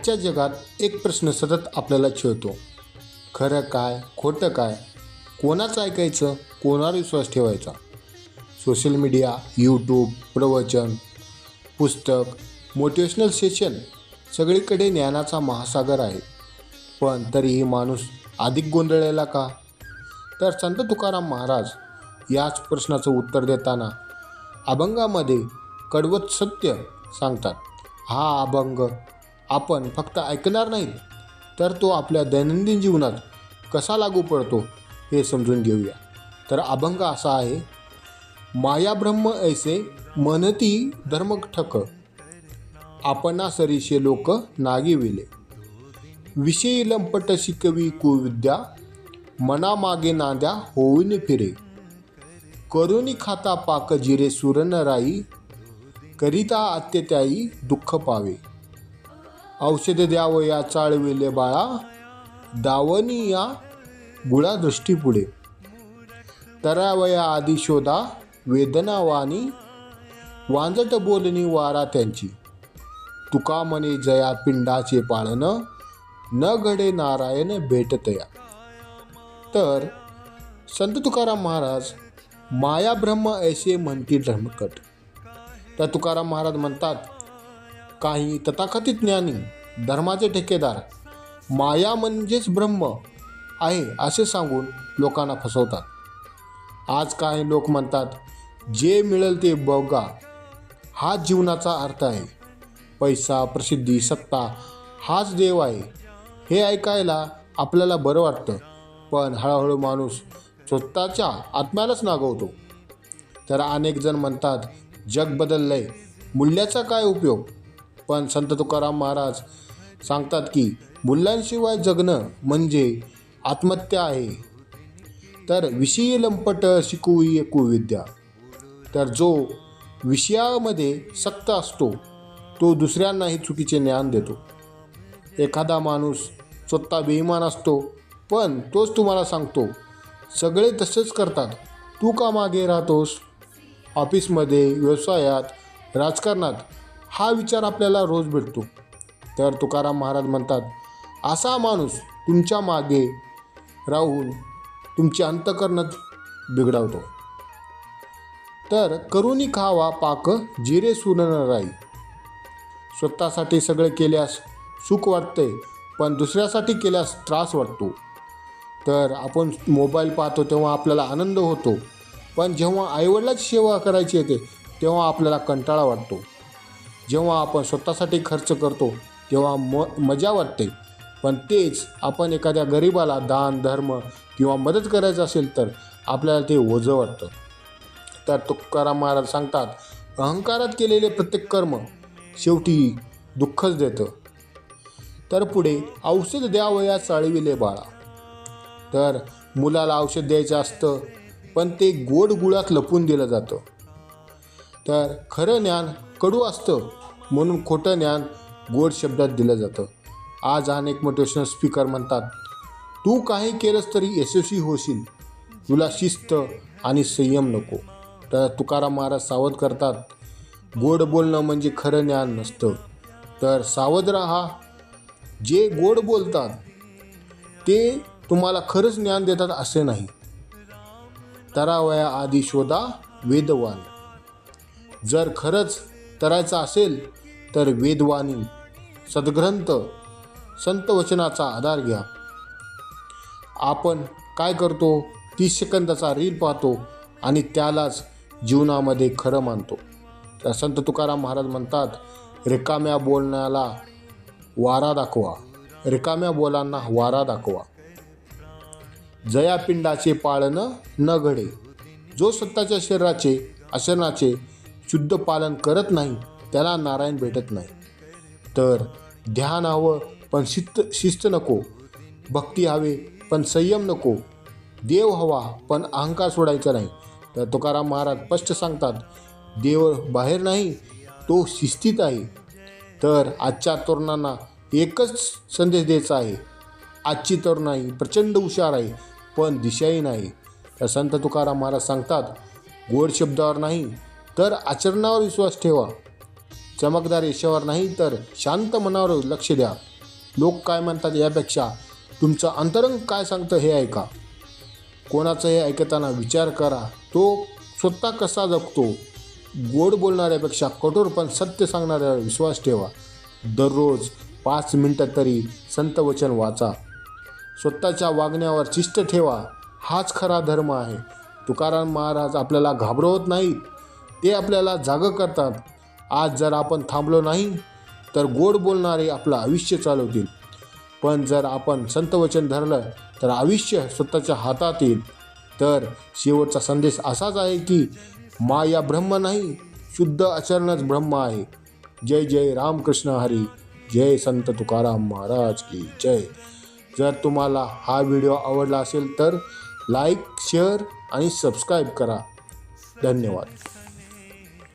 आजच्या जगात एक प्रश्न सतत आपल्याला छळतो. खरं काय, खोटं काय, कोणाचं ऐकायचं, कोणावर विश्वास ठेवायचा. सोशल मीडिया, यूट्यूब, प्रवचन, पुस्तक, मोटिवेशनल सेशन सगळीकडे ज्ञानाचा महासागर आहे. पण तरीही माणूस अधिक गोंधळलेला का? तर संत तुकाराम महाराज याच प्रश्नाचं उत्तर देताना अभंगामध्ये कडवट सत्य सांगतात. हा अभंग आपण फक्त ऐकणार नाहीत, तर तो आपल्या दैनंदिन जीवनात कसा लागू पडतो हे समजून घेऊया. तर अभंग असा आहे. माया ब्रह्म ऐसे म्हणती धर्मठक, आपणा सरीशे लोक नागिविले. विषयी लंपट शिकवी कुविद्या, मना मागे नांद्या होऊन फिरे. करुणी खाता पाक जिरे सुरन राई, करिता अत्यत्यायी दुःख पावे. औषध द्यावया चाळविले बाळा, दावनी या गुळा दृष्टी पुढे. तरावया आधी शोधा वेदनावानी, वांजट बोलणी वारा त्यांची. तुका म्हणे जया पिंडाचे पाळन, न घडे नारायण भेटतया. तर संत तुकाराम महाराज माया ब्रह्म ऐसे म्हणती धर्मकट. तर तुकाराम महाराज म्हणतात, काही तथाकथित ज्ञानी धर्माचे ठेकेदार माया म्हणजेच ब्रह्म आहे असे सांगून लोकांना फसवतात. आज काही लोक म्हणतात, जे मिळेल ते बघा, हाच जीवनाचा अर्थ आहे. पैसा, प्रसिद्धी, सत्ता हाच देव आहे. हे ऐकायला आपल्याला बरं वाटतं, पण हळूहळू माणूस स्वतःच्या आत्म्यालाच नागवतो. तर अनेक जण म्हणतात, जग बदललंय, मूल्याचा काय उपयोग. पण संत तुकाराम महाराज सांगतात की मूल्यांशिवाय जगणं म्हणजे आत्महत्या आहे. तर विषयी लंपट शिकवी कुविद्या. तर जो विषयामध्ये सक्त असतो तो दुसऱ्यांनाही चुकीचे ज्ञान देतो. एखादा माणूस स्वतः बेईमान असतो, पण तोच तुम्हाला सांगतो, सगळे तसेच करतात, तू का मागे राहतोस. ऑफिसमध्ये, व्यवसायात, राजकारणात हा विचार आपल्याला रोज भेटतो. तर तुकाराम महाराज म्हणतात, असा माणूस तुमच्या मागे राहून तुमचे अंतःकरणच बिघडवतो. तर करुणी खावा पाक जिरे सुरन राई. स्वतःसाठी सगळे केल्यास सुख वाटते, पण दुसऱ्यासाठी केल्यास त्रास वाटतो. तर आपण मोबाईल पाहतो तेव्हा आपल्याला आनंद होतो, पण जेव्हा आईवडिलाची सेवा करायची येते तेव्हा आपल्याला कंटाळा वाटतो. जेव्हा आपण स्वतःसाठी खर्च करतो तेव्हा मजा वाटते, पण तेच आपण एखाद्या गरिबाला दान धर्म किंवा मदत करायचं असेल तर आपल्याला ते ओझं वाटतं. तर तुकाराम महाराज सांगतात, अहंकारात केलेले प्रत्येक कर्म शेवटी दुःखच देतं. तर पुढे औषध द्यावया चाळविले बाळा. तर मुलाला औषध द्यायचं असतं, पण ते गोड गुळात लपून दिलं जातं. तर खरं ज्ञान कडू असतं, म्हणून खोटं ज्ञान गोड शब्दात दिलं जातं. आज अनेक मोटिवेशनल स्पीकर म्हणतात, तू काही केलंस तरी यशस्वी होशील, तुला शिस्त आणि संयम नको. तर तुकाराम महाराज सावध करतात, गोड बोलणं म्हणजे खरं ज्ञान नसतं. तर सावध राहा. जे गोड बोलतात ते तुम्हाला खरंच ज्ञान देतात असे नाही. तरावया आधी शोधा वेदवान. जर खरंच तरायचं असेल तर वेदवाणी, सद्ग्रंथ, संत वचनाचा आधार घ्या. आपण काय करतो, 30 सेकंदाचा रील पाहतो आणि त्यालाच जीवनामध्ये खरं मानतो. तर संत तुकाराम महाराज म्हणतात, रिकाम्या बोलण्याला वारा दाखवा, रिकाम्या बोलांना वारा दाखवा. जया पिंडाचे पाळन न घडे. जो स्वतःच्या शरीराचे आचरणाचे शुद्ध पालन करत नाही त्याला नारायण भेटत नाही. तर ध्यान हवं पण शिस्त नको, भक्ती हवे पण संयम नको, देव हवा पण अहंकार सोडायचा नाही. तर तुकाराम महाराज स्पष्ट सांगतात, देव बाहेर नाही, तो शिस्तीत आहे. तर आजच्या तरुणांना एकच संदेश द्यायचा आहे. आजची तरुणाई प्रचंड हुशार आहे, पण दिशाही नाही. तर संत तुकाराम महाराज सांगतात, गोड शब्दावर नाही तर आचरणावर विश्वास ठेवा. चमकदार यशावर नाही तर शांत मनावर लक्ष द्या. लोक काय म्हणतात यापेक्षा तुमचं अंतरंग काय सांगतं हे ऐका. कोणाचं हे ऐकताना विचार करा, तो स्वतः कसा जगतो. गोड बोलणाऱ्यापेक्षा कठोर पण सत्य सांगणाऱ्यावर विश्वास ठेवा. दररोज 5 मिनटं तरी संत वचन वाचा. स्वतःच्या वागण्यावर शिस्त ठेवा. हाच खरा धर्म आहे. तुकाराम महाराज आपल्याला घाबरवत नाहीत, ते आपल्याला जागं करतात. आज जर आपण थांबलो नाही तर गोड बोलणारे आपलं आयुष्य चालवतील, पण जर आपण संत वचन धरलं तर आयुष्य स्वतःच्या हातात येईल. तर शेवटचा संदेश असाच आहे की माया ब्रह्म नाही, शुद्ध आचरणच ब्रह्म आहे. जय जय रामकृष्ण हरी. जय संत तुकाराम महाराज की जय. जर तुम्हाला हा व्हिडिओ आवडला असेल तर लाईक, शेअर आणि सबस्क्राईब करा. धन्यवाद.